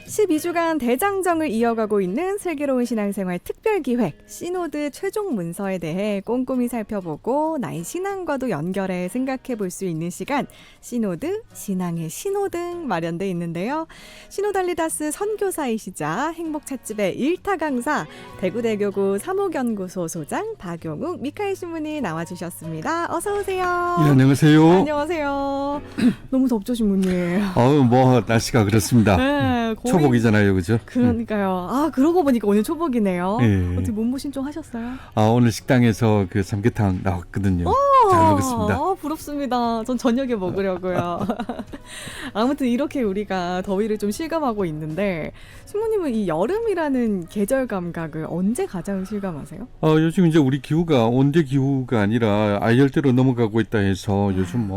12주간 대장정을 이어가고 있는 슬기로운 신앙생활 특별기획 시노드 최종 문서에 대해 꼼꼼히 살펴보고 나의 신앙과도 연결해 생각해 볼 수 있는 시간 시노드 신앙의 신호등 마련돼 있는데요. 시노달리다스 선교사이시자 행복찻집의 일타 강사 대구대교구 사목연구소 소장 박용욱 미카엘 신부님 나와주셨습니다. 어서 오세요. 예, 안녕하세요. 안녕하세요. 너무 덥죠 신부님. 날씨가 그렇습니다. 네, 거의 초복이잖아요, 그죠? 그러니까요. 아, 그러고 보니까 오늘 초복이네요. 예. 어떻게 몸보 신청하셨어요? 오늘 식당에서 그 삼계탕 나왔거든요. 잘 먹었습니다. 부럽습니다. 전 저녁에 먹으려고요. 아무튼 이렇게 우리가 더위를 좀 실감하고 있는데 신부님은 이 여름이라는 계절 감각을 언제 가장 실감하세요? 요즘 이제 우리 기후가 온대 기후가 아니라 아열대로 넘어가고 있다 해서 요즘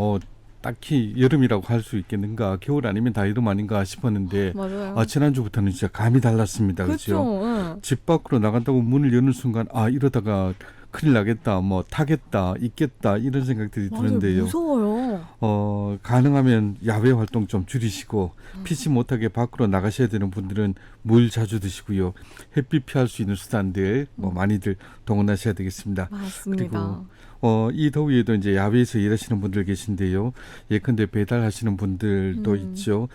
딱히 여름이라고 할 수 있겠는가, 겨울 아니면 다 여름 아닌가 싶었는데 맞아요. 지난주부터는 진짜 감이 달랐습니다. 그렇죠? 그렇죠. 집 밖으로 나간다고 문을 여는 순간 이러다가 큰일 나겠다, 타겠다, 있겠다 이런 생각들이 드는데요. 무서워요. 가능하면 야외 활동 좀 줄이시고 피치 못하게 밖으로 나가셔야 되는 분들은 물 자주 드시고요. 햇빛 피할 수 있는 수단들 많이들 동원하셔야 되겠습니다. 맞습니다. 그리고 이 더위에도 이제 야외에서 일하시는 분들 계신데요. 예컨대 배달하시는 분들도 있죠.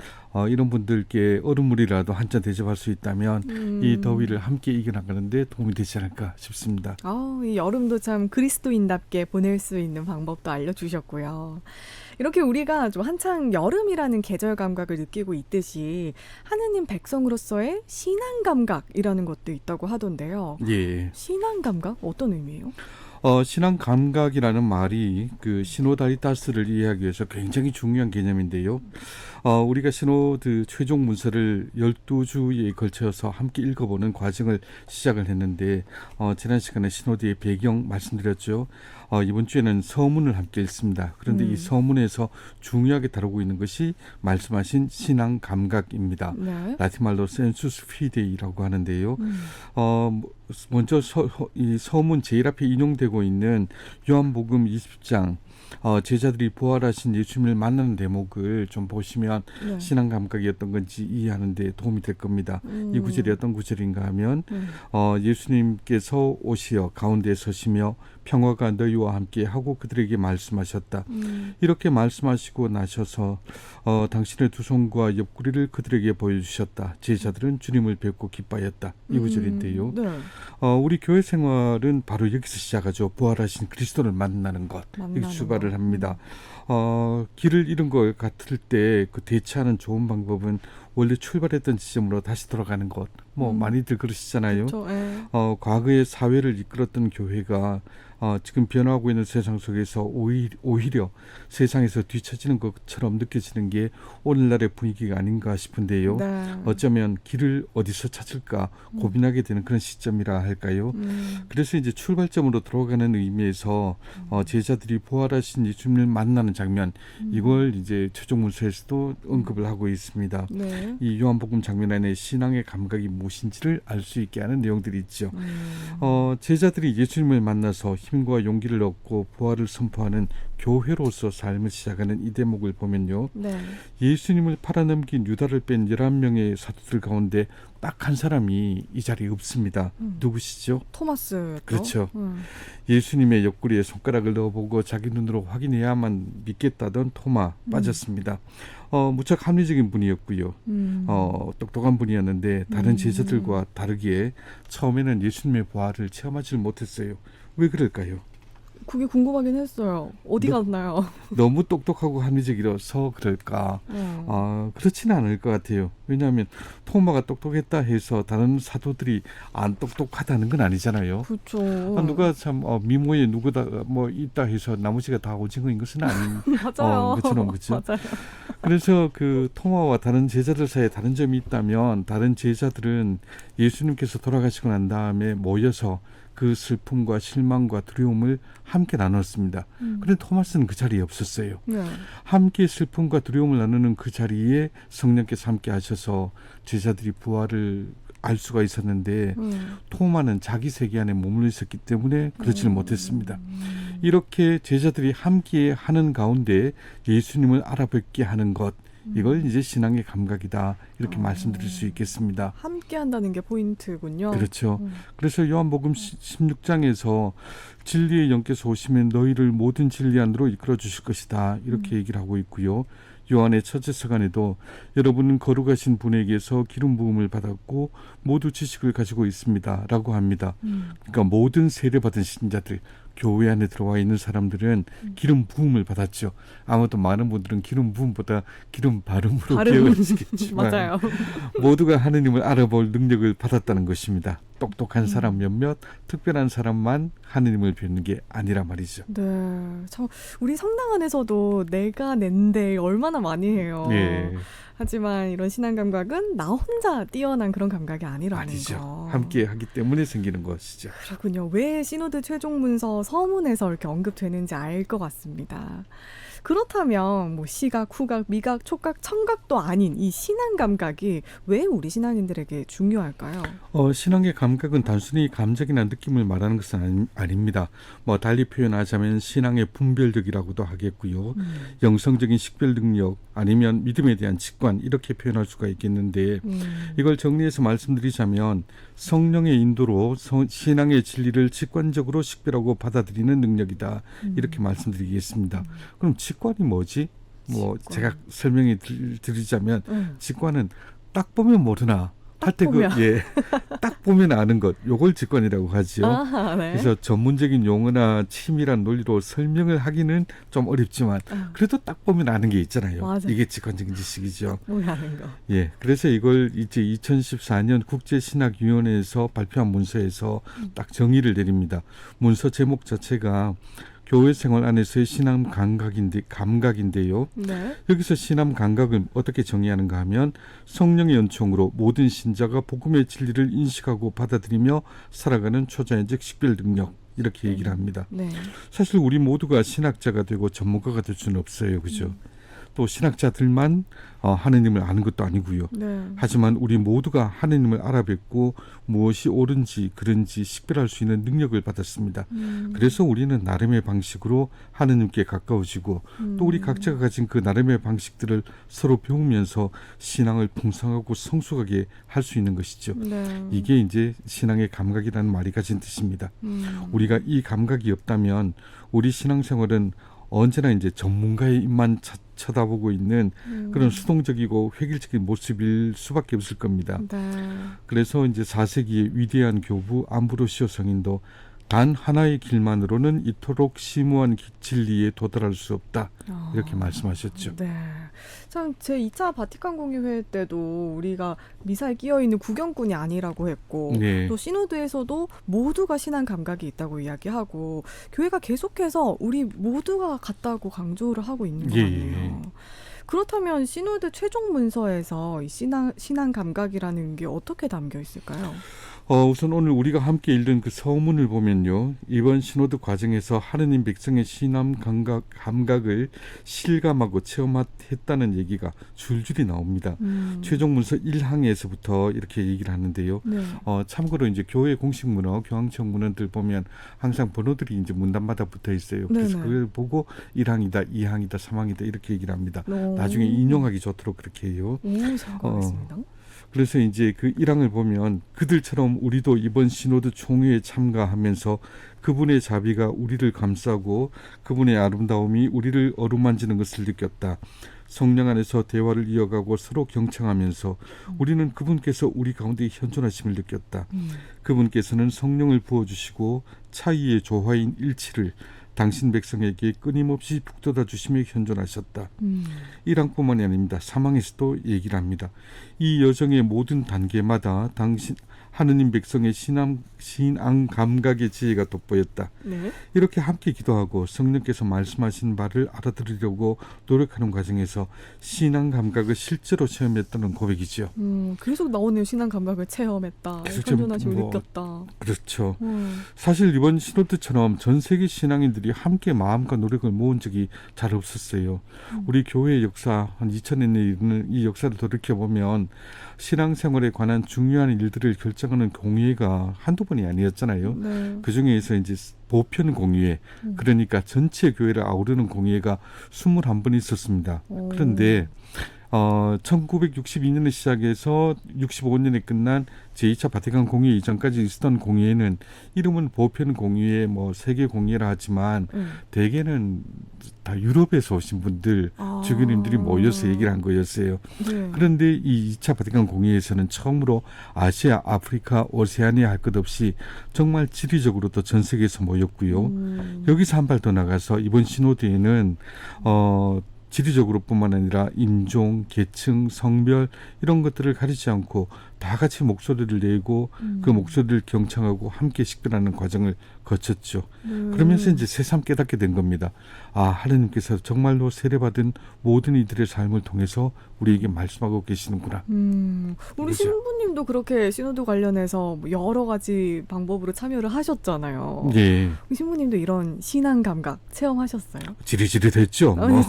이런 분들께 얼음물이라도 한 잔 대접할 수 있다면 이 더위를 함께 이겨나가는데 도움이 되지 않을까 싶습니다. 이 여름도 참 그리스도인답게 보낼 수 있는 방법도 알려주셨고요. 이렇게 우리가 좀 한창 여름이라는 계절 감각을 느끼고 있듯이 하느님 백성으로서의 신앙 감각이라는 것도 있다고 하던데요. 예. 신앙 감각 어떤 의미예요? 신앙 감각이라는 말이 그 시노다리타스를 이해하기 위해서 굉장히 중요한 개념인데요. 우리가 시노드 최종 문서를 12주에 걸쳐서 함께 읽어보는 과정을 시작을 했는데 지난 시간에 시노드의 배경 말씀드렸죠. 이번 주에는 서문을 함께 읽습니다. 그런데 이 서문에서 중요하게 다루고 있는 것이 말씀하신 신앙 감각입니다. 네. 라틴 말로 센수스 피데이라고 하는데요. 먼저 이 서문 제일 앞에 인용되고 있는 요한복음 20장 제자들이 부활하신 예수님을 만나는 대목을 좀 보시면 네. 신앙 감각이 어떤 건지 이해하는 데 도움이 될 겁니다. 이 구절이 어떤 구절인가 하면 예수님께서 오시어 가운데 서시며 평화가 너희와 함께 하고 그들에게 말씀하셨다. 이렇게 말씀하시고 나셔서 당신의 두 손과 옆구리를 그들에게 보여주셨다. 제자들은 주님을 뵙고 기뻐하였다. 이 구절인데요. 네. 우리 교회 생활은 바로 여기서 시작하죠. 부활하신 그리스도를 만나는 것. 여기 출발을 합니다. 길을 잃은 것 같을 때 그 대체하는 좋은 방법은 원래 출발했던 지점으로 다시 돌아가는 것. 많이들 그러시잖아요. 그렇죠. 과거의 사회를 이끌었던 교회가 지금 변화하고 있는 세상 속에서 오히려 세상에서 뒤처지는 것처럼 느껴지는 게 오늘날의 분위기가 아닌가 싶은데요. 네. 어쩌면 길을 어디서 찾을까 고민하게 되는 그런 시점이라 할까요? 그래서 이제 출발점으로 돌아가는 의미에서 제자들이 부활하신 예수님을 만나는 장면, 이걸 이제 최종문서에서도 언급을 하고 있습니다. 네. 이 요한복음 장면 안에 신앙의 감각이 무엇인지를 알 수 있게 하는 내용들이 있죠. 제자들이 예수님을 만나서 힘과 용기를 얻고 부활을 선포하는 교회로서 삶을 시작하는 이 대목을 보면요. 네. 예수님을 팔아넘긴 유다를 뺀 11명의 사도들 가운데 딱 한 사람이 이 자리에 없습니다. 누구시죠? 토마스였죠. 그렇죠. 예수님의 옆구리에 손가락을 넣어보고 자기 눈으로 확인해야만 믿겠다던 토마 빠졌습니다. 무척 합리적인 분이었고요. 똑똑한 분이었는데 다른 제자들과 다르게 처음에는 예수님의 부활을 체험하지 못했어요. 왜 그럴까요? 그게 궁금하긴 했어요. 어디 갔나요? 너무 똑똑하고 합리적이라서 그럴까? 그렇지는 않을 것 같아요. 왜냐하면 토마가 똑똑했다 해서 다른 사도들이 안 똑똑하다는 건 아니잖아요. 그렇죠. 누가 참 미모에 누구다 있다 해서 나머지가 다 오징어인 것은 아닌 맞아요. 것처럼 그렇죠. 맞아요. 그래서 그 토마와 다른 제자들 사이에 다른 점이 있다면 다른 제자들은 예수님께서 돌아가시고 난 다음에 모여서 그 슬픔과 실망과 두려움을 함께 나눴습니다. 그런데 토마스는 그 자리에 없었어요. 네. 함께 슬픔과 두려움을 나누는 그 자리에 성령께서 함께 하셔서 제자들이 부활을 알 수가 있었는데 토마는 자기 세계 안에 머물러 있었기 때문에 그렇지를 못했습니다. 이렇게 제자들이 함께 하는 가운데 예수님을 알아뵙게 하는 것, 이걸 이제 신앙의 감각이다 이렇게 어. 말씀드릴 수 있겠습니다. 함께 한다는 게 포인트군요. 그렇죠. 음. 그래서 요한복음 16장에서 진리의 영께서 오시면 너희를 모든 진리 안으로 이끌어 주실 것이다 이렇게 얘기를 하고 있고요. 요한의 첫째 서간에도 여러분은 거룩하신 분에게서 기름 부음을 받았고 모두 지식을 가지고 있습니다 라고 합니다. 그러니까 모든 세례받은 신자들, 교회 안에 들어와 있는 사람들은 기름 부음을 받았죠. 아마도 많은 분들은 기름 부음보다 기름 발음으로 기억하시겠지만 맞아요. 모두가 하느님을 알아볼 능력을 받았다는 것입니다. 똑똑한 사람 몇몇, 특별한 사람만 하느님을 뵙는 게 아니라 말이죠. 네, 참 우리 성당 안에서도 내가 낸데 얼마나 많이 해요. 네, 하지만 이런 신앙 감각은 나 혼자 뛰어난 그런 감각이 아니라는 아니죠. 거. 함께 하기 때문에 생기는 것이죠. 그렇군요. 왜 시노드 최종 문서 서문에서 이렇게 언급되는지 알 것 같습니다. 그렇다면 뭐 시각, 후각, 미각, 촉각, 청각도 아닌 이 신앙 감각이 왜 우리 신앙인들에게 중요할까요? 신앙의 감각은 단순히 감정이나 느낌을 말하는 것은 아닙니다. 뭐 달리 표현하자면 신앙의 분별력이라고도 하겠고요. 영성적인 식별 능력 아니면 믿음에 대한 직관 이렇게 표현할 수가 있겠는데 이걸 정리해서 말씀드리자면 성령의 인도로 신앙의 진리를 직관적으로 식별하고 받아들이는 능력이다 이렇게 말씀드리겠습니다. 그럼 직관이 뭐지? 뭐 직관. 제가 설명해 드리자면 직관은 딱 보면 모르나 할 때 딱 보면 아는 것 요걸 직관이라고 하지요. 아, 네. 그래서 전문적인 용어나 치밀한 논리로 설명을 하기는 좀 어렵지만 그래도 딱 보면 아는 게 있잖아요. 맞아요. 이게 직관적인 지식이죠. 뭐라는 거. 예, 그래서 이걸 이제 2014년 국제신학위원회에서 발표한 문서에서 딱 정의를 내립니다. 문서 제목 자체가 교회 생활 안에서의 신앙 감각인데요. 네. 여기서 신앙 감각을 어떻게 정의하는가 하면 성령의 연총으로 모든 신자가 복음의 진리를 인식하고 받아들이며 살아가는 초자연적 식별 능력 이렇게 얘기를 합니다. 네. 사실 우리 모두가 신학자가 되고 전문가가 될 수는 없어요. 그죠? 또 신학자들만 하느님을 아는 것도 아니고요. 네. 하지만 우리 모두가 하느님을 알아뵙고 무엇이 옳은지 그른지 식별할 수 있는 능력을 받았습니다. 그래서 우리는 나름의 방식으로 하느님께 가까워지고 또 우리 각자가 가진 그 나름의 방식들을 서로 배우면서 신앙을 풍성하고 성숙하게 할 수 있는 것이죠. 네. 이게 이제 신앙의 감각이라는 말이 가진 뜻입니다. 우리가 이 감각이 없다면 우리 신앙생활은 언제나 이제 전문가의 입만 쳐다보고 있는 그런 수동적이고 획일적인 모습일 수밖에 없을 겁니다. 네. 그래서 이제 4세기의 위대한 교부 암브로시오 성인도 단 하나의 길만으로는 이토록 심오한 진리에 도달할 수 없다. 이렇게 말씀하셨죠. 네. 참 제 2차 바티칸 공의회 때도 우리가 미사에 끼어 있는 구경꾼이 아니라고 했고 네. 또 시노드에서도 모두가 신앙 감각이 있다고 이야기하고 교회가 계속해서 우리 모두가 같다고 강조를 하고 있는 것 예. 같네요. 그렇다면 시노드 최종 문서에서 이 신앙 감각이라는 게 어떻게 담겨 있을까요? 우선 오늘 우리가 함께 읽은 그 서문을 보면요. 이번 시노드 과정에서 하느님 백성의 신앙 감각을 실감하고 체험했다는 얘기가 줄줄이 나옵니다. 최종 문서 1항에서부터 이렇게 얘기를 하는데요. 네. 참고로 이제 교회 공식 문화, 교황청 문헌들 보면 항상 번호들이 이제 문단마다 붙어 있어요. 그래서 네네. 그걸 보고 1항이다, 2항이다, 3항이다 이렇게 얘기를 합니다. 오. 나중에 인용하기 좋도록 그렇게 해요. 오, 생각하겠습니다. 그래서 이제 그 1항을 보면 그들처럼 우리도 이번 시노드 총회에 참가하면서 그분의 자비가 우리를 감싸고 그분의 아름다움이 우리를 어루만지는 것을 느꼈다. 성령 안에서 대화를 이어가고 서로 경청하면서 우리는 그분께서 우리 가운데 현존하심을 느꼈다. 그분께서는 성령을 부어주시고 차이의 조화인 일치를 당신 백성에게 끊임없이 북돋아 주시며 현존하셨다. 1항뿐만이 아닙니다. 3항에서도 얘기를 합니다. 이 여정의 모든 단계마다 당신 하느님 백성의 신앙 감각의 지혜가 돋보였다. 네. 이렇게 함께 기도하고 성령께서 말씀하신 바를 알아들으려고 노력하는 과정에서 신앙 감각을 실제로 체험했다는 고백이죠. 계속 나오는 신앙 감각을 체험했다. 그렇죠. 현존하심을 뭐, 느꼈다. 그렇죠. 사실 이번 시노드처럼 전 세계 신앙인들이 함께 마음과 노력을 모은 적이 잘 없었어요. 우리 교회의 역사, 한 2000년에 이르는 이 역사를 돌이켜보면 신앙생활에 관한 중요한 일들을 결정하는 공의회가 한두 번이 아니었잖아요. 네. 그중에서 이제 보편 공의회, 그러니까 전체 교회를 아우르는 공의회가 21번 있었습니다. 그런데 1962년에 시작해서 65년에 끝난 제2차 바티칸 공회 이전까지 있었던 공회에는 이름은 보편 공회, 뭐 세계 공회라 하지만 대개는 다 유럽에서 오신 분들, 주교님들이 모여서 얘기를 한 거였어요. 네. 그런데 이 2차 바티칸 공회에서는 처음으로 아시아, 아프리카, 오세아니아 할 것 없이 정말 지리적으로도 전 세계에서 모였고요. 여기서 한 발 더 나가서 이번 시노드에는 지리적으로뿐만 아니라 인종, 계층, 성별 이런 것들을 가리지 않고 다 같이 목소리를 내고 그 목소리를 경청하고 함께 식별하는 과정을 거쳤죠. 그러면서 이제 새삼 깨닫게 된 겁니다. 아, 하느님께서 정말로 세례받은 모든 이들의 삶을 통해서 우리에게 말씀하고 계시는구나. 우리 그렇죠. 신부님도 그렇게 시노드 관련해서 뭐 여러 가지 방법으로 참여를 하셨잖아요. 예, 우리 신부님도 이런 신앙 감각 체험하셨어요? 지리지리됐죠. 뭐.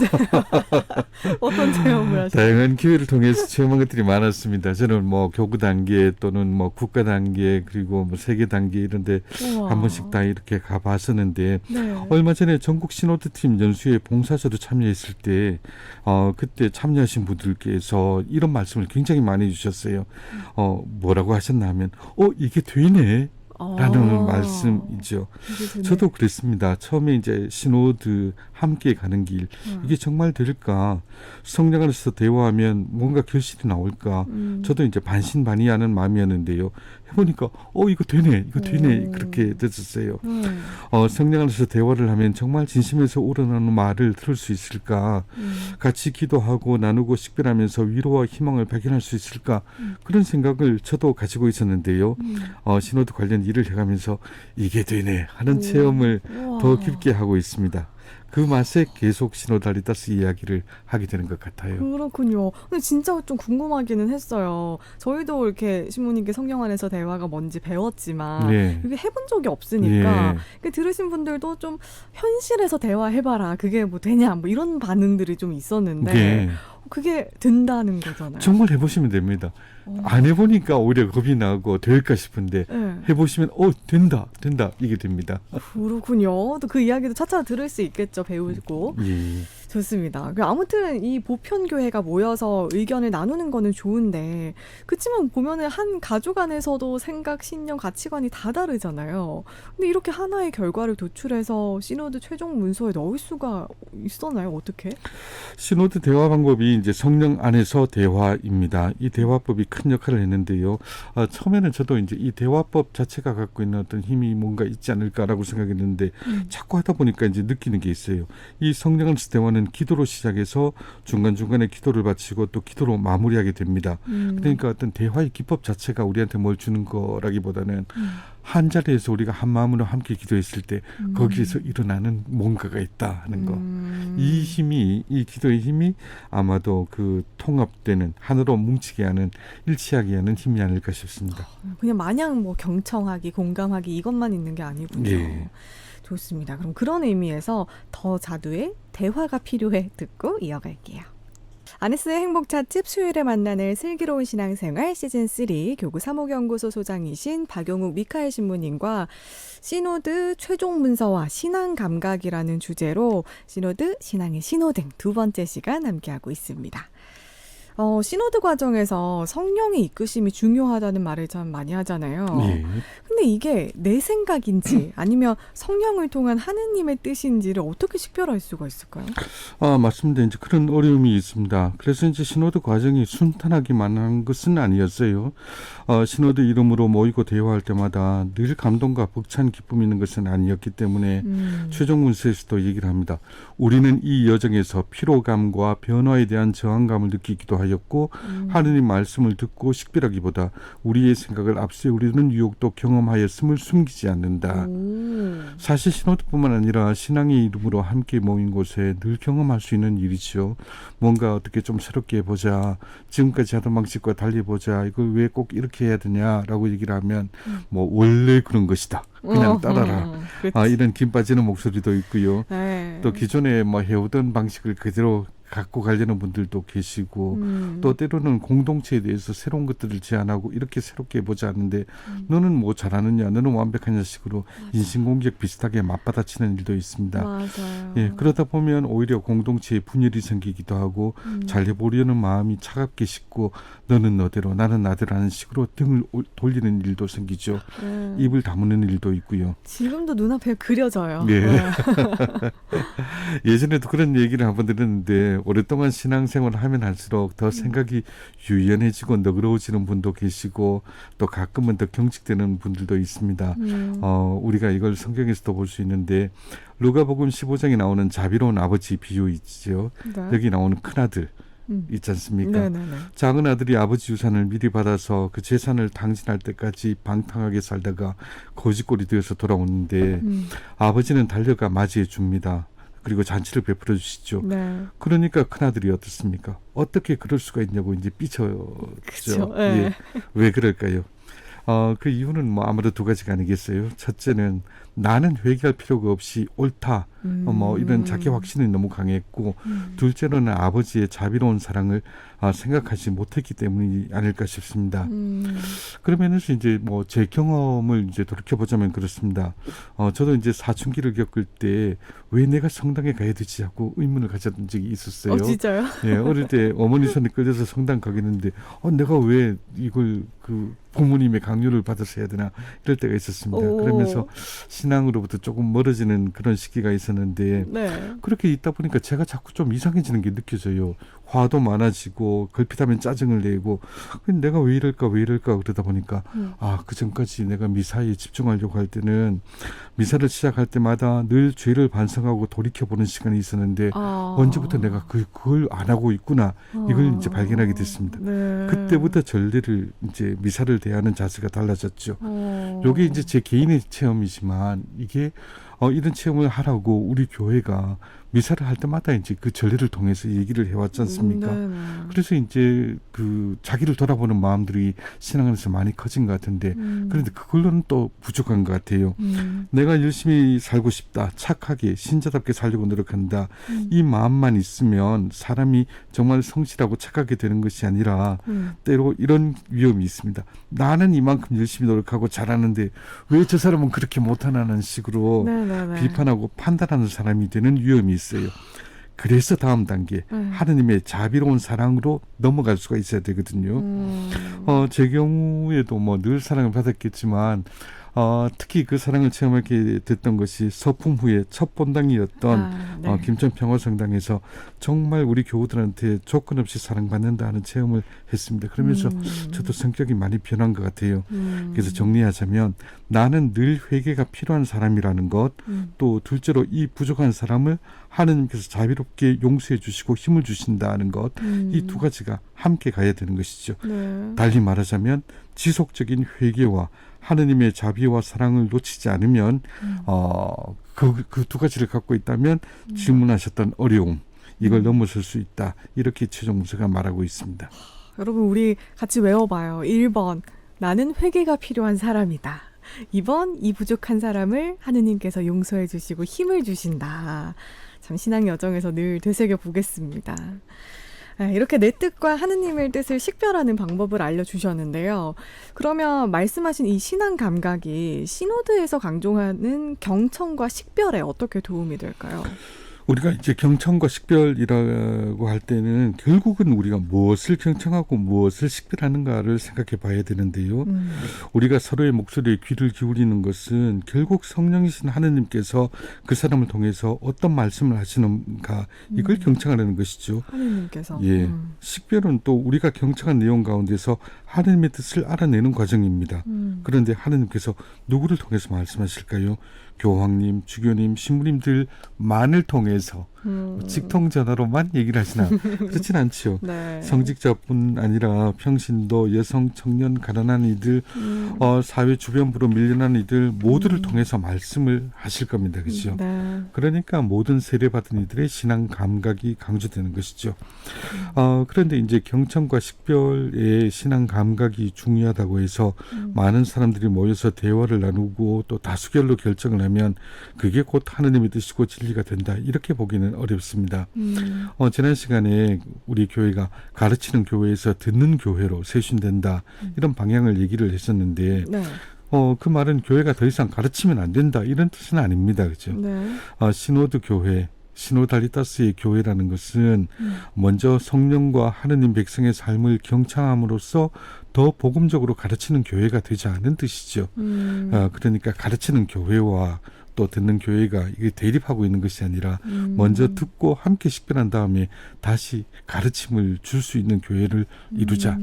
어떤 체험을 하셨어요? 다양한 기회를 통해서 체험한 것들이 많았습니다. 저는 뭐 교구 단계 또는 뭐 국가 단계 그리고 뭐 세계 단계 이런데 우와. 한 번씩 다 이렇게 가봤었는데 네. 얼마 전에 전국 시노드 팀 연수에 봉사자로 참여했을 때 그때 참여하신 분들께서 이런 말씀을 굉장히 많이 해주셨어요. 뭐라고 하셨나 하면 이게 되네. 라는 말씀이죠. 저도 그랬습니다. 처음에 이제 시노드 함께 가는 길 이게 정말 될까? 성령 안에서 대화하면 뭔가 결실이 나올까? 저도 이제 반신반의하는 마음이었는데요. 해보니까 이거 되네, 이거 되네 그렇게 됐었어요. 성령 안에서 대화를 하면 정말 진심에서 우러나오는 말을 들을 수 있을까? 같이 기도하고 나누고 식별하면서 위로와 희망을 발견할 수 있을까? 그런 생각을 저도 가지고 있었는데요. 시노드 관련 일을 해가면서 이게 되네 하는 체험을 더 깊게 하고 있습니다. 그 맛에 계속 시노달리다스 이야기를 하게 되는 것 같아요. 그렇군요. 근데 진짜 좀 궁금하기는 했어요. 저희도 이렇게 신부님께 성령 안에서 대화가 뭔지 배웠지만 네. 이게 해본 적이 없으니까 예. 들으신 분들도 좀 현실에서 대화해봐라. 그게 뭐 되냐 뭐 이런 반응들이 좀 있었는데 네. 그게 된다는 거잖아요. 정말 해보시면 됩니다. 안 해보니까 오히려 겁이 나고 될까 싶은데 네. 해보시면 된다 이게 됩니다. 그렇군요. 또 그 이야기도 차차 들을 수 있겠죠. 배우고. 예. 좋습니다. 아무튼 이 보편교회가 모여서 의견을 나누는 거는 좋은데 그렇지만 보면은 한 가족 안에서도 생각, 신념, 가치관이 다 다르잖아요. 근데 이렇게 하나의 결과를 도출해서 시노드 최종 문서에 넣을 수가 있었나요? 어떻게? 시노드 대화 방법이 이제 성령 안에서 대화입니다. 이 대화법이 큰 역할을 했는데요. 처음에는 저도 이제 이 대화법 자체가 갖고 있는 어떤 힘이 뭔가 있지 않을까라고 생각했는데 자꾸 하다 보니까 이제 느끼는 게 있어요. 이 성령 안에서 대화는 기도로 시작해서 중간중간에 기도를 바치고 또 기도로 마무리하게 됩니다. 그러니까 어떤 대화의 기법 자체가 우리한테 뭘 주는 거라기보다는 한 자리에서 우리가 한 마음으로 함께 기도했을 때 거기에서 일어나는 뭔가가 있다 하는 거. 이 기도의 힘이 아마도 그 통합되는 하나로 뭉치게 하는 일치하게 하는 힘이 아닐까 싶습니다. 그냥 마냥 뭐 경청하기, 공감하기 이것만 있는 게 아니군요. 예. 좋습니다. 그럼 그런 의미에서 더 자두의 대화가 필요해 듣고 이어갈게요. 아네스의 행복 찻집 수요일에 만나는 슬기로운 신앙생활 시즌3 교구 사목연구소 소장이신 박용욱 미카엘 신부님과 시노드 최종 문서와 신앙 감각이라는 주제로 시노드 신앙의 신호등 두 번째 시간 함께하고 있습니다. 시노드 과정에서 성령의 이끄심이 중요하다는 말을 참 많이 하잖아요. 예. 근데 이게 내 생각인지 아니면 성령을 통한 하느님의 뜻인지를 어떻게 식별할 수가 있을까요? 맞습니다. 이제 그런 어려움이 있습니다. 그래서 이제 시노드 과정이 순탄하기만 한 것은 아니었어요. 시노드 이름으로 모이고 대화할 때마다 늘 감동과 벅찬 기쁨이 있는 것은 아니었기 때문에 최종 문서에서도 얘기를 합니다. 우리는 이 여정에서 피로감과 변화에 대한 저항감을 느끼기도 하였고 하느님 말씀을 듣고 식별하기보다 우리의 생각을 앞세우려는 유혹도 경험하였음을 숨기지 않는다. 사실 시노드뿐만 아니라 신앙의 이름으로 함께 모인 곳에 늘 경험할 수 있는 일이죠. 뭔가 어떻게 좀 새롭게 해보자. 지금까지 하던 방식과 달리 해보자. 이걸 왜 꼭 이렇게 해야 되냐라고 얘기를 하면 뭐 원래 그런 것이다. 그냥 따라라. 이런 김 빠지는 목소리도 있고요. 네. 또 기존에 뭐 해오던 방식을 그대로 갖고 가려는 분들도 계시고 또 때로는 공동체에 대해서 새로운 것들을 제안하고 이렇게 새롭게 해보지 않는데 너는 뭐 잘하느냐, 너는 완벽하냐 식으로 인신공격 비슷하게 맞받아치는 일도 있습니다. 맞아요. 예, 그러다 보면 오히려 공동체에 분열이 생기기도 하고 잘해보려는 마음이 차갑게 식고 너는 너대로 나는 나대로 하는 식으로 등을 돌리는 일도 생기죠. 입을 다무는 일도 있고요. 지금도 눈앞에 그려져요. 예. 예전에도 그런 얘기를 한번 들었는데 오랫동안 신앙생활을 하면 할수록 더 생각이 유연해지고 너그러워지는 분도 계시고 또 가끔은 더 경직되는 분들도 있습니다. 우리가 이걸 성경에서도 볼 수 있는데 루가복음 15장에 나오는 자비로운 아버지 비유 있죠. 네. 여기 나오는 큰아들 있지 않습니까? 네네네. 작은 아들이 아버지 유산을 미리 받아서 그 재산을 당진할 때까지 방탕하게 살다가 거지꼴이 되어서 돌아오는데 아버지는 달려가 맞이해 줍니다. 그리고 잔치를 베풀어 주시죠. 네. 그러니까 큰아들이 어떻습니까? 어떻게 그럴 수가 있냐고 이제 삐쳐죠. 그쵸. 예. 예. 왜 그럴까요? 그 이유는 뭐 아무래도 두 가지가 아니겠어요. 첫째는 나는 회개할 필요가 없이 옳다. 뭐 이런 자기 확신이 너무 강했고 둘째로는 아버지의 자비로운 사랑을 생각하지 못했기 때문이 아닐까 싶습니다. 그러면서 이제 뭐 제 경험을 이제 돌이켜 보자면 그렇습니다. 저도 이제 사춘기를 겪을 때 왜 내가 성당에 가야 되지 하고 의문을 가졌던 적이 있었어요. 진짜요? 예, 어릴 때 어머니 손에 끌려서 성당 가겠는데 내가 왜 이걸 그 부모님의 강요를 받아서 해야 되나 이럴 때가 있었습니다. 오. 그러면서 신앙으로부터 조금 멀어지는 그런 시기가 있었는데 네. 그렇게 있다 보니까 제가 자꾸 좀 이상해지는 게 느껴져요. 화도 많아지고 걸핏하면 짜증을 내고 내가 왜 이럴까 그러다 보니까 그 전까지 내가 미사에 집중하려고 할 때는 미사를 시작할 때마다 늘 죄를 반성하고 돌이켜보는 시간이 있었는데 언제부터 내가 그걸 안 하고 있구나 이걸 이제 발견하게 됐습니다. 네. 그때부터 전례를 이제 미사를 대하는 자세가 달라졌죠. 요게 이제 제 개인의 체험이지만 이게 이런 체험을 하라고 우리 교회가 미사를 할 때마다 이제 그 전례를 통해서 얘기를 해왔지 않습니까? 그래서 이제 그 자기를 돌아보는 마음들이 신앙 안에서 많이 커진 것 같은데 그런데 그걸로는 또 부족한 것 같아요. 내가 열심히 살고 싶다, 착하게 신자답게 살려고 노력한다. 이 마음만 있으면 사람이 정말 성실하고 착하게 되는 것이 아니라 때로 이런 위험이 있습니다. 나는 이만큼 열심히 노력하고 잘하는데 왜 저 사람은 그렇게 못하나는 식으로 네네네. 비판하고 판단하는 사람이 되는 위험이 있어요. 그래서 다음 단계 하느님의 자비로운 사랑으로 넘어갈 수가 있어야 되거든요. 제 경우에도 뭐 늘 사랑을 받았겠지만 특히 그 사랑을 체험하게 됐던 것이 서풍 후에 첫 본당이었던 네. 김천 평화성당에서 정말 우리 교우들한테 조건 없이 사랑받는다 하는 체험을 했습니다. 그러면서 저도 성격이 많이 변한 것 같아요. 그래서 정리하자면 나는 늘 회개가 필요한 사람이라는 것, 또 둘째로 이 부족한 사람을 하느님께서 자비롭게 용서해 주시고 힘을 주신다는 것, 이 두 가지가 함께 가야 되는 것이죠. 네. 달리 말하자면 지속적인 회개와 하느님의 자비와 사랑을 놓치지 않으면 그 두 가지를 갖고 있다면 질문하셨던 어려움 이걸 넘어설 수 있다. 이렇게 최종 문서가 말하고 있습니다. 여러분 우리 같이 외워봐요. 1번 나는 회개가 필요한 사람이다. 2번 이 부족한 사람을 하느님께서 용서해 주시고 힘을 주신다. 참 신앙 여정에서 늘 되새겨 보겠습니다. 이렇게 내 뜻과 하느님의 뜻을 식별하는 방법을 알려주셨는데요. 그러면 말씀하신 이 신앙 감각이 시노드에서 강조하는 경청과 식별에 어떻게 도움이 될까요? 우리가 이제 경청과 식별이라고 할 때는 결국은 우리가 무엇을 경청하고 무엇을 식별하는가를 생각해 봐야 되는데요. 우리가 서로의 목소리에 귀를 기울이는 것은 결국 성령이신 하느님께서 그 사람을 통해서 어떤 말씀을 하시는가 이걸 경청하려는 것이죠. 하느님께서. 예, 식별은 또 우리가 경청한 내용 가운데서 하느님의 뜻을 알아내는 과정입니다. 그런데 하느님께서 누구를 통해서 말씀하실까요? 교황님, 주교님, 신부님들만을 통해서 직통전화로만 얘기를 하시나 그렇진 않죠. 네. 성직자뿐 아니라 평신도, 여성, 청년, 가난한 이들, 사회 주변부로 밀려난 이들 모두를 통해서 말씀을 하실 겁니다. 그렇죠? 네. 그러니까 모든 세례받은 이들의 신앙 감각이 강조되는 것이죠. 그런데 이제 경청과 식별의 신앙 감각이 중요하다고 해서 많은 사람들이 모여서 대화를 나누고 또 다수결로 결정을 하면 그게 곧 하느님의 뜻이고 진리가 된다. 이렇게 보기는 어렵습니다. 지난 시간에 우리 교회가 가르치는 교회에서 듣는 교회로 쇄신된다 이런 방향을 얘기를 했었는데 네. 그 말은 교회가 더 이상 가르치면 안 된다 이런 뜻은 아닙니다. 그렇죠? 네. 시노드 교회, 시노달리타스의 교회라는 것은 먼저 성령과 하느님 백성의 삶을 경청함으로써 더 복음적으로 가르치는 교회가 되지 않은 뜻이죠. 그러니까 가르치는 교회와 또 듣는 교회가 이게 대립하고 있는 것이 아니라 먼저 듣고 함께 식별한 다음에 다시 가르침을 줄 수 있는 교회를 이루자.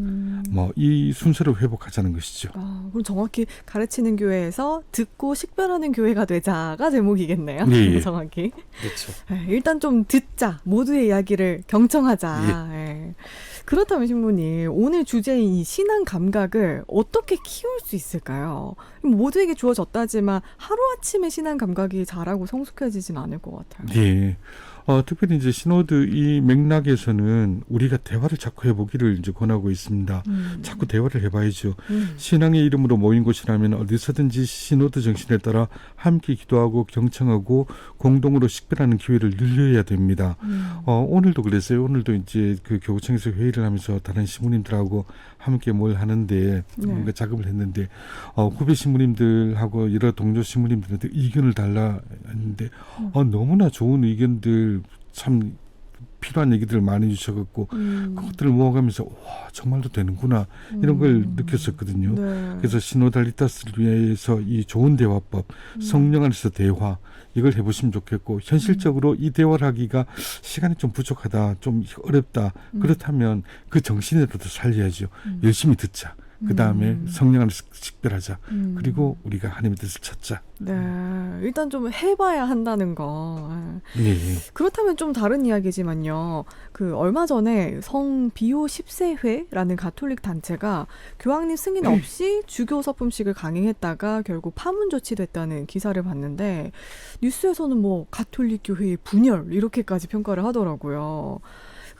이 순서를 회복하자는 것이죠. 그럼 정확히 가르치는 교회에서 듣고 식별하는 교회가 되자가 제목이겠네요. 예. 정확히. 그렇죠. 일단 좀 듣자. 모두의 이야기를 경청하자. 예. 그렇다면 신부님, 오늘 주제인 이 신앙 감각을 어떻게 키울 수 있을까요? 모두에게 주어졌다지만 하루아침에 신앙 감각이 자라고 성숙해지진 않을 것 같아요. 예. 특별히 이제 시노드 이 맥락에서는 우리가 대화를 자꾸 해보기를 이제 권하고 있습니다. 자꾸 대화를 해봐야죠. 신앙의 이름으로 모인 곳이라면 어디서든지 시노드 정신에 따라 함께 기도하고 경청하고 공동으로 식별하는 기회를 늘려야 됩니다. 오늘도 그랬어요. 오늘도 이제 그 교구청에서 회의를 하면서 다른 신부님들하고 함께 뭘 하는데 뭔가 작업을 했는데 후배 신부님들하고 여러 동료 신부님들한테 의견을 달라 했는데 너무나 좋은 의견들 참 필요한 얘기들을 많이 주셔갖고 그것들을 모아가면서 와 정말로 되는구나 이런 걸 느꼈었거든요. 네. 그래서 시노달리타스를 위해서 이 좋은 대화법, 성령 안에서 대화 이걸 해보시면 좋겠고 현실적으로 이 대화를 하기가 시간이 좀 부족하다, 좀 어렵다 그렇다면 그 정신이라도 살려야죠. 열심히 듣자. 그 다음에 성령 안에서 식별하자. 그리고 우리가 하나님의 뜻을 찾자. 네, 일단 좀 해봐야 한다는 거. 네. 그렇다면 좀 다른 이야기지만요. 그 얼마 전에 성 비오 10세회라는 가톨릭 단체가 교황님 승인 없이 주교 서품식을 강행했다가 결국 파문 조치됐다는 기사를 봤는데 뉴스에서는 뭐 가톨릭 교회의 분열 이렇게까지 평가를 하더라고요.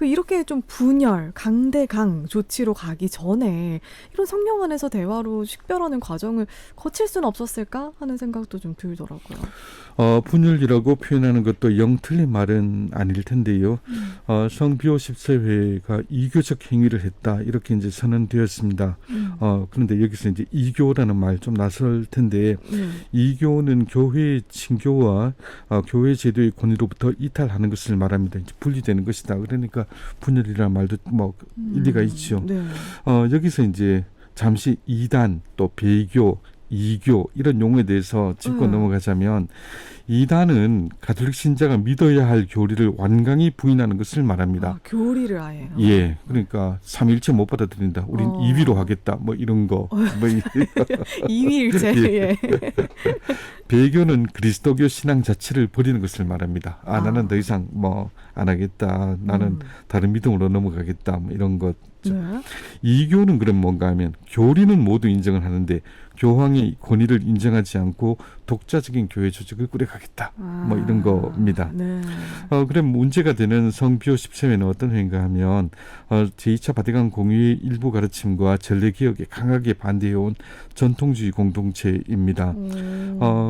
이렇게 좀 분열, 강대강 조치로 가기 전에 이런 성령 안에서 대화로 식별하는 과정을 거칠 수는 없었을까 하는 생각도 좀 들더라고요. 분열이라고 표현하는 것도 영 틀린 말은 아닐 텐데요. 성비오 10세회가 이교적 행위를 했다 이렇게 이제 선언되었습니다. 그런데 여기서 이제 이교라는 말 좀 낯설 텐데 이교는 교회의 친교와 교회 제도의 권위로부터 이탈하는 것을 말합니다. 이제 분리되는 것이다. 그러니까 분열이라는 말도 뭐 일리가 있죠. 네. 여기서 이제 잠시 이단 또 배교 이교 이런 용어에 대해서 짚고 넘어가자면 이단은 가톨릭 신자가 믿어야 할 교리를 완강히 부인하는 것을 말합니다. 교리를 아예. 예, 그러니까 삼위일체 못 받아들인다. 우린 이위로 하겠다. 뭐 이런 거. 이위일체. 예. 배교는 그리스도교 신앙 자체를 버리는 것을 말합니다. 나는 더 이상 뭐 안 하겠다. 나는 다른 믿음으로 넘어가겠다. 뭐 이런 것. 네. 이교는 그럼 뭔가 하면 교리는 모두 인정을 하는데 교황이 권위를 인정하지 않고 독자적인 교회 조직을 꾸려가겠다. 뭐 이런 겁니다. 네. 그럼 문제가 되는 성비오 10세회는 어떤 회인가 하면 제2차 바티칸 공의의 일부 가르침과 전례개혁에 강하게 반대해온 전통주의 공동체입니다.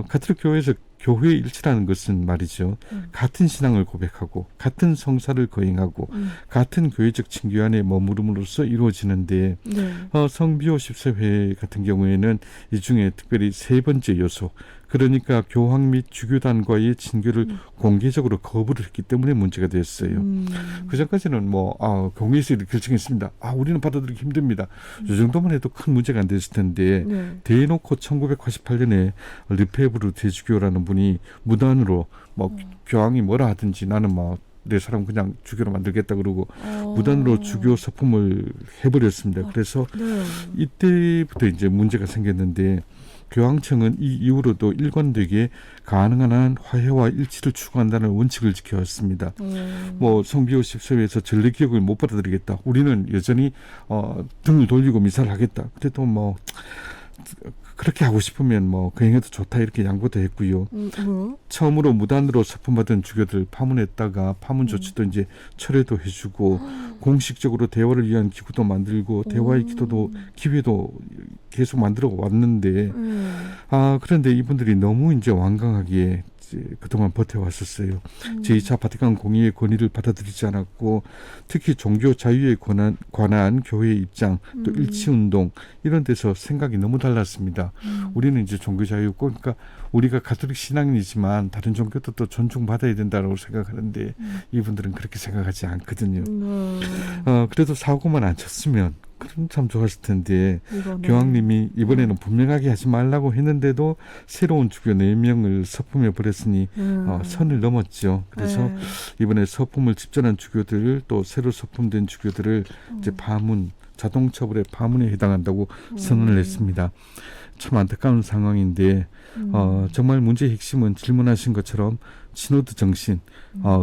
가톨릭 교회에서 교회의 일치라는 것은 말이죠. 같은 신앙을 고백하고 같은 성사를 거행하고 같은 교회적 친교 안에 머무름으로써 이루어지는데 성비오 10세회 같은 경우에는 이 중에 특별히 세 번째 요소 그러니까 교황 및 주교단과의 친교를 공개적으로 거부를 했기 때문에 문제가 됐어요. 그전까지는 공의에서 이렇게 결정했습니다. 우리는 받아들이기 힘듭니다. 이 정도만 해도 큰 문제가 안 됐을 텐데 대놓고 1988년에 르페브르 대주교라는 분이 무단으로 교황이 뭐라 하든지 나는 내 사람 그냥 주교로 만들겠다 그러고 무단으로 주교 서품을 해버렸습니다. 그래서 이때부터 이제 문제가 생겼는데 교황청은 이 이후로도 일관되게 가능한 한 화해와 일치를 추구한다는 원칙을 지켜왔습니다. 성비오 10세회에서 전례개혁을 못 받아들이겠다. 우리는 여전히 등을 돌리고 미사를 하겠다. 그래도 그렇게 하고 싶으면 그 행해도 좋다 이렇게 양보도 했고요. 처음으로 무단으로 서품받은 주교들 파문했다가 파문 조치도 이제 철회도 해주고 공식적으로 대화를 위한 기구도 만들고 대화의 기회도 계속 만들어 왔는데 그런데 이분들이 너무 이제 완강하게 이제 그동안 버텨왔었어요. 제2차 바티칸 공의의 권위를 받아들이지 않았고 특히 종교 자유에 관한 교회의 입장 또 일치운동 이런 데서 생각이 너무 달랐습니다. 우리는 이제 종교 자유 그러니까 우리가 가톨릭 신앙이지만 다른 종교도 또 존중받아야 된다고 생각하는데 이분들은 그렇게 생각하지 않거든요. 그래도 사고만 안 쳤으면 그럼 참 좋았을 텐데 교황님이 이번에는 분명하게 하지 말라고 했는데도 새로운 주교 4명을 서품해 버렸으니 선을 넘었죠. 그래서 이번에 서품을 집전한 주교들 또 새로 서품된 주교들을 이제 파문 자동처벌의 파문에 해당한다고 선언을 했습니다. 참 안타까운 상황인데 정말 문제의 핵심은 질문하신 것처럼 시노드 정신,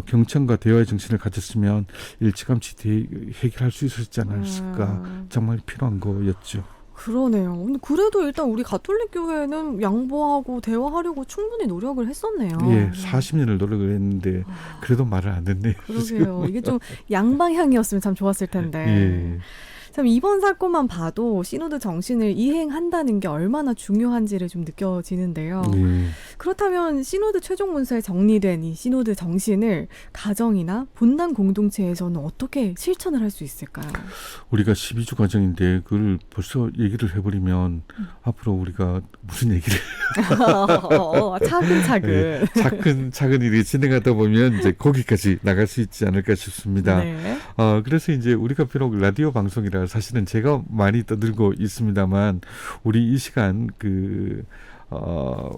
경청과 대화의 정신을 가졌으면 일찌감치 해결할 수 있었지 않았을까 정말 필요한 거였죠. 그러네요. 근데 그래도 일단 우리 가톨릭 교회는 양보하고 대화하려고 충분히 노력을 했었네요. 예, 40년을 노력을 했는데 그래도 말을 안 듣네요. 그러게요. 이게 좀 양방향이었으면 참 좋았을 텐데. 예. 참 이번 사건만 봐도 시노드 정신을 이행한다는 게 얼마나 중요한지를 좀 느껴지는데요. 그렇다면 시노드 최종 문서에 정리된 이 시노드 정신을 가정이나 본당 공동체에서는 어떻게 실천을 할 수 있을까요? 우리가 12주 과정인데 그걸 벌써 얘기를 해버리면 앞으로 우리가 무슨 얘기를 차근차근 네, 차근차근 일이 진행하다 보면 이제 거기까지 나갈 수 있지 않을까 싶습니다. 네. 그래서 이제 우리가 비록 라디오 방송이라 사실은 제가 많이 떠들고 있습니다만 우리 이 시간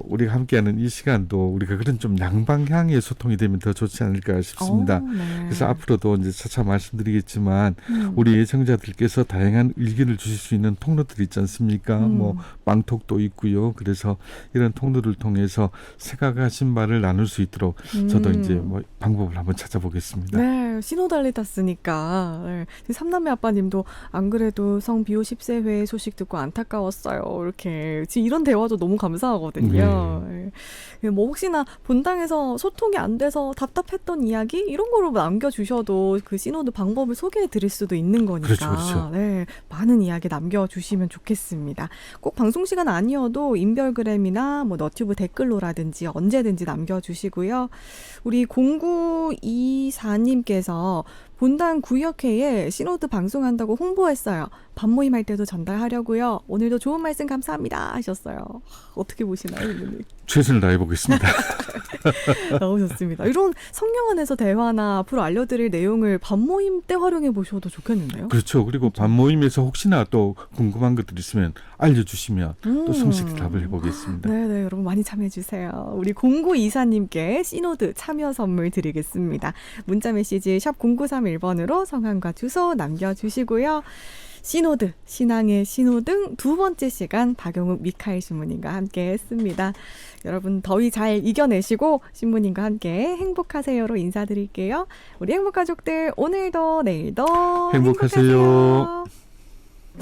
우리가 함께하는 이 시간도 우리가 그런 좀 양방향의 소통이 되면 더 좋지 않을까 싶습니다. 네. 그래서 앞으로도 이제 차차 말씀드리겠지만 우리 예청자들께서 다양한 의견을 주실 수 있는 통로들이 있지 않습니까? 뭐 빵톡도 있고요. 그래서 이런 통로를 통해서 생각하신 말을 나눌 수 있도록 저도 이제 뭐 방법을 한번 찾아보겠습니다. 네, 신호달리탔으니까. 네. 삼남매 아빠님도 안 그래도 성 비호 10세회 소식 듣고 안타까웠어요. 이렇게 지금 이런 대화도 너무 감사하거든요. 네. 뭐 혹시나 본당에서 소통이 안 돼서 답답했던 이야기 이런 거로 남겨주셔도 그 시노드 방법을 소개해드릴 수도 있는 거니까. 그렇죠. 네, 많은 이야기 남겨주시면 좋겠습니다. 꼭 방송 시간 아니어도 인별그램이나 뭐 너튜브 댓글로라든지 언제든지 남겨주시고요. 우리 0924님께서 본당 구역회에 시노드 방송한다고 홍보했어요. 밤모임 할 때도 전달하려고요. 오늘도 좋은 말씀 감사합니다 하셨어요. 어떻게 보시나요, 이분님? 최선을 다해보겠습니다. 너무 좋습니다. 이런 성령 안에서 대화나 앞으로 알려드릴 내용을 밤모임 때 활용해 보셔도 좋겠는데요. 그렇죠. 그리고 밤모임에서 혹시나 또 궁금한 것들 있으면 알려주시면 또 성실히 답을 해보겠습니다. 네네, 여러분 많이 참여해주세요. 우리 0924님께 시노드 참여 선물 드리겠습니다. 문자메시지 샵 0931번으로 성함과 주소 남겨주시고요. 시노드, 신앙의 신호등 두 번째 시간 박용욱 미카엘 신부님과 함께 했습니다. 여러분 더위 잘 이겨내시고 신부님과 함께 행복하세요로 인사드릴게요. 우리 행복가족들 오늘도 내일도 행복하세요. 행복하세요.